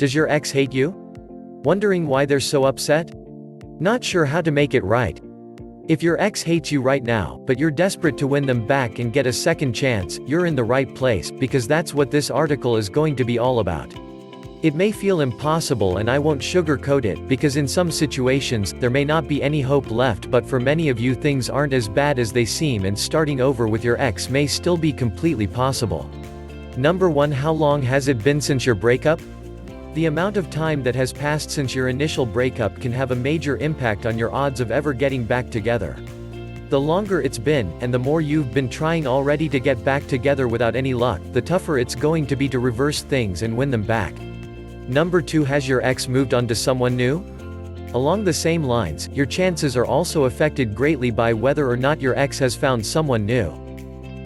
Does your ex hate you? Wondering why they're so upset? Not sure how to make it right? If your ex hates you right now, but you're desperate to win them back and get a second chance, you're in the right place, because that's what this article is going to be all about. It may feel impossible, and I won't sugarcoat it, because in some situations, there may not be any hope left, but for many of you things aren't as bad as they seem, and starting over with your ex may still be completely possible. Number 1. How long has it been since your breakup? The amount of time that has passed since your initial breakup can have a major impact on your odds of ever getting back together. The longer it's been, and the more you've been trying already to get back together without any luck, the tougher it's going to be to reverse things and win them back. Number 2. Has your ex moved on to someone new? Along the same lines, your chances are also affected greatly by whether or not your ex has found someone new.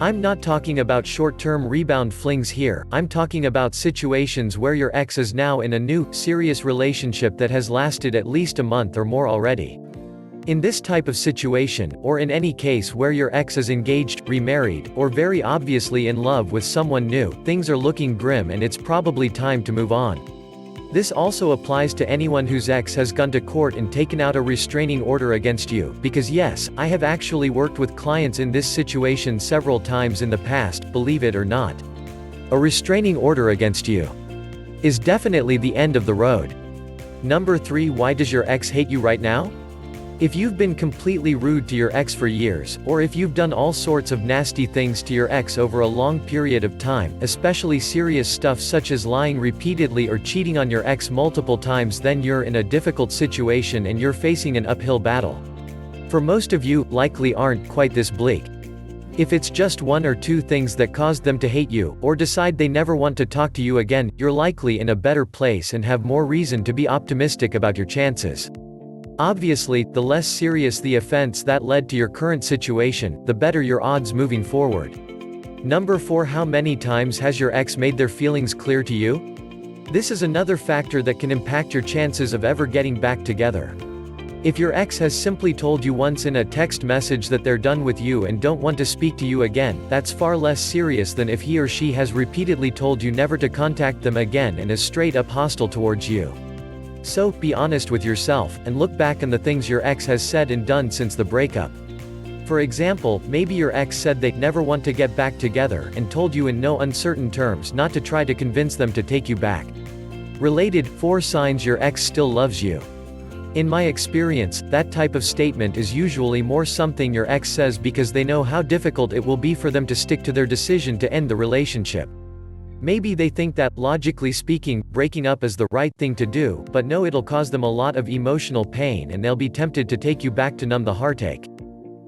I'm not talking about short-term rebound flings here, I'm talking about situations where your ex is now in a new, serious relationship that has lasted at least a month or more already. In this type of situation, or in any case where your ex is engaged, remarried, or very obviously in love with someone new, things are looking grim and it's probably time to move on. This also applies to anyone whose ex has gone to court and taken out a restraining order against you, because yes, I have actually worked with clients in this situation several times in the past, believe it or not. A restraining order against you is definitely the end of the road. Number 3. Why does your ex hate you right now? If you've been completely rude to your ex for years, or if you've done all sorts of nasty things to your ex over a long period of time, especially serious stuff such as lying repeatedly or cheating on your ex multiple times, then you're in a difficult situation and you're facing an uphill battle. For most of you, likely aren't quite this bleak. If it's just 1 or 2 things that caused them to hate you, or decide they never want to talk to you again, you're likely in a better place and have more reason to be optimistic about your chances. Obviously, the less serious the offense that led to your current situation, the better your odds moving forward. Number 4. How many times has your ex made their feelings clear to you? This is another factor that can impact your chances of ever getting back together. If your ex has simply told you once in a text message that they're done with you and don't want to speak to you again, that's far less serious than if he or she has repeatedly told you never to contact them again and is straight up hostile towards you. So, be honest with yourself, and look back on the things your ex has said and done since the breakup. For example, maybe your ex said they never want to get back together, and told you in no uncertain terms not to try to convince them to take you back. Related, 4 signs your ex still loves you. In my experience, that type of statement is usually more something your ex says because they know how difficult it will be for them to stick to their decision to end the relationship. Maybe they think that, logically speaking, breaking up is the right thing to do, but know it'll cause them a lot of emotional pain and they'll be tempted to take you back to numb the heartache.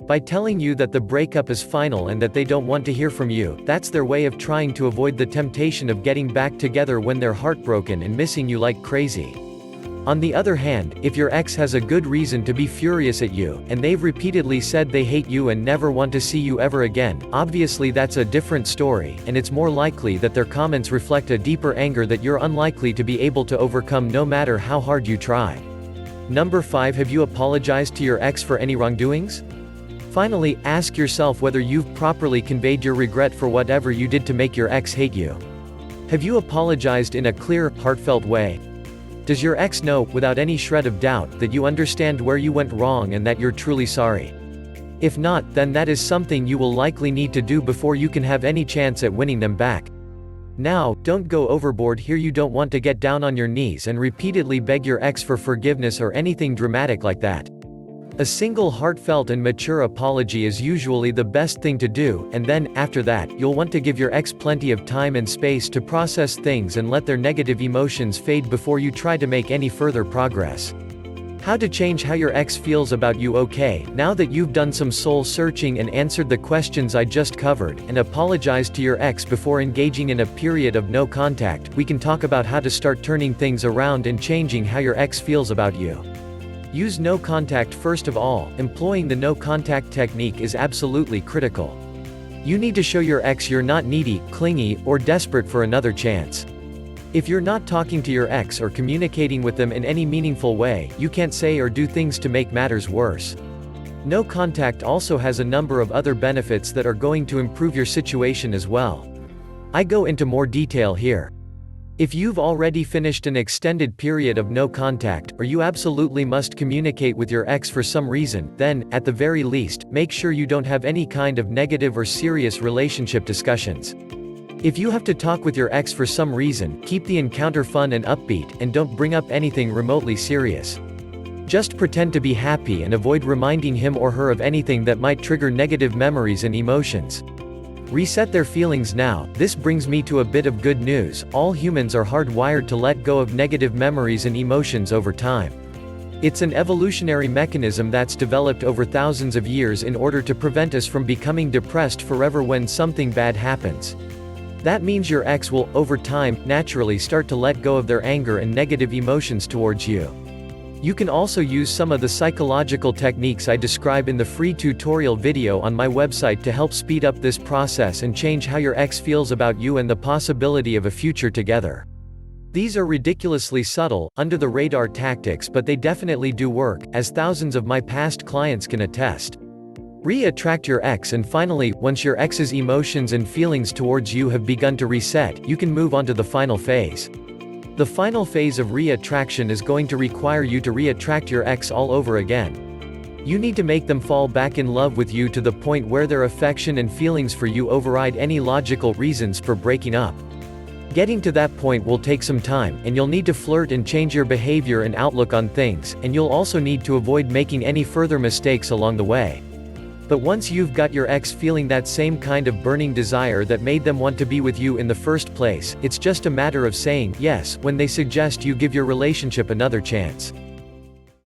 By telling you that the breakup is final and that they don't want to hear from you, that's their way of trying to avoid the temptation of getting back together when they're heartbroken and missing you like crazy. On the other hand, if your ex has a good reason to be furious at you, and they've repeatedly said they hate you and never want to see you ever again, obviously that's a different story, and it's more likely that their comments reflect a deeper anger that you're unlikely to be able to overcome no matter how hard you try. Number 5. Have you apologized to your ex for any wrongdoings? Finally, ask yourself whether you've properly conveyed your regret for whatever you did to make your ex hate you. Have you apologized in a clear, heartfelt way? Does your ex know, without any shred of doubt, that you understand where you went wrong and that you're truly sorry? If not, then that is something you will likely need to do before you can have any chance at winning them back. Now, don't go overboard here. You don't want to get down on your knees and repeatedly beg your ex for forgiveness or anything dramatic like that. A single heartfelt and mature apology is usually the best thing to do, and then, after that, you'll want to give your ex plenty of time and space to process things and let their negative emotions fade before you try to make any further progress. How to change how your ex feels about you? Okay, now that you've done some soul searching and answered the questions I just covered, and apologized to your ex before engaging in a period of no contact, we can talk about how to start turning things around and changing how your ex feels about you. Use no contact first of all. Employing the no contact technique is absolutely critical. You need to show your ex you're not needy, clingy, or desperate for another chance. If you're not talking to your ex or communicating with them in any meaningful way, you can't say or do things to make matters worse. No contact also has a number of other benefits that are going to improve your situation as well. I go into more detail here. If you've already finished an extended period of no contact, or you absolutely must communicate with your ex for some reason, then, at the very least, make sure you don't have any kind of negative or serious relationship discussions. If you have to talk with your ex for some reason, keep the encounter fun and upbeat, and don't bring up anything remotely serious. Just pretend to be happy and avoid reminding him or her of anything that might trigger negative memories and emotions. Reset their feelings now. This brings me to a bit of good news. All humans are hardwired to let go of negative memories and emotions over time. It's an evolutionary mechanism that's developed over thousands of years in order to prevent us from becoming depressed forever when something bad happens. That means your ex will, over time, naturally start to let go of their anger and negative emotions towards you. You can also use some of the psychological techniques I describe in the free tutorial video on my website to help speed up this process and change how your ex feels about you and the possibility of a future together. These are ridiculously subtle, under-the-radar tactics, but they definitely do work, as thousands of my past clients can attest. Re-attract your ex, and finally, once your ex's emotions and feelings towards you have begun to reset, you can move on to the final phase. The final phase of re-attraction is going to require you to re-attract your ex all over again. You need to make them fall back in love with you to the point where their affection and feelings for you override any logical reasons for breaking up. Getting to that point will take some time, and you'll need to flirt and change your behavior and outlook on things, and you'll also need to avoid making any further mistakes along the way. But once you've got your ex feeling that same kind of burning desire that made them want to be with you in the first place, it's just a matter of saying yes when they suggest you give your relationship another chance.